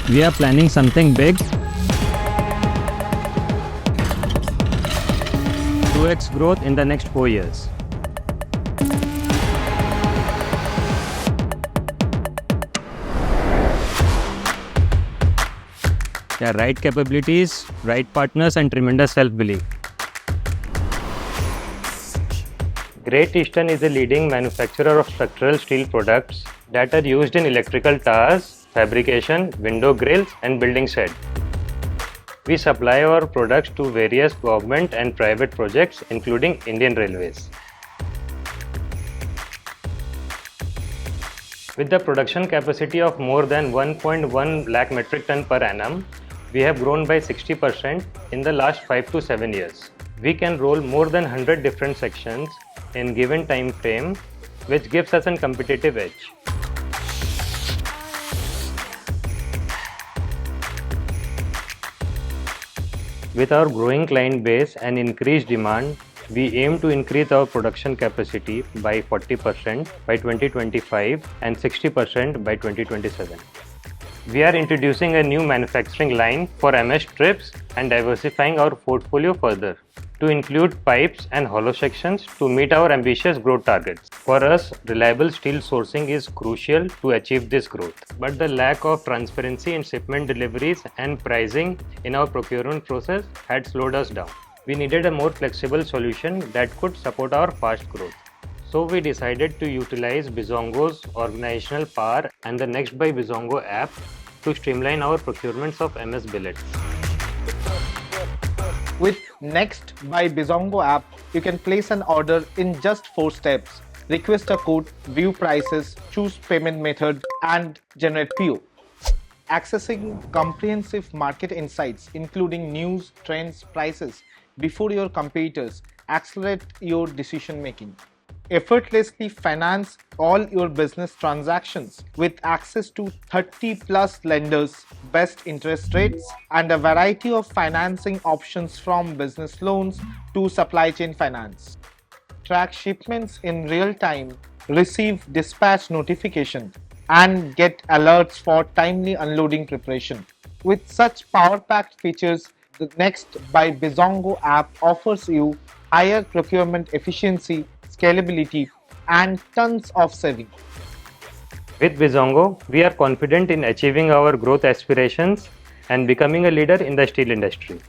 We are planning something big. 2x growth in the next 4 years. Yeah, right capabilities, right partners, and tremendous self-belief. Great Eastern is a leading manufacturer of structural steel products that are used in electrical towers, fabrication, window grills, and building sheds. We supply our products to various government and private projects, including Indian Railways. With the production capacity of more than 1.1 lakh metric ton per annum, we have grown by 60% in the last 5 to 7 years. We can roll more than 100 different sections in given time frame, which gives us a competitive edge. With our growing client base and increased demand, we aim to increase our production capacity by 40% by 2025 and 60% by 2027. We are introducing a new manufacturing line for MS strips and diversifying our portfolio further to include pipes and hollow sections to meet our ambitious growth targets. For us, reliable steel sourcing is crucial to achieve this growth. But the lack of transparency in shipment deliveries and pricing in our procurement process had slowed us down. We needed a more flexible solution that could support our fast growth. So we decided to utilize Bizongo's organizational power and the Next by Bizongo app to streamline our procurements of MS billets. With Next by Bizongo app, you can place an order in just 4 steps. Request a quote, view prices, choose payment method, and generate PO. Accessing comprehensive market insights, including news, trends, prices, before your competitors, accelerate your decision making. Effortlessly finance all your business transactions with access to 30+ lenders, best interest rates, and a variety of financing options from business loans to supply chain finance. Track shipments in real time, receive dispatch notification, and get alerts for timely unloading preparation. With such power-packed features, the Next by Bizongo app offers you higher procurement efficiency, scalability, and tons of saving. With Bizongo, we are confident in achieving our growth aspirations and becoming a leader in the steel industry.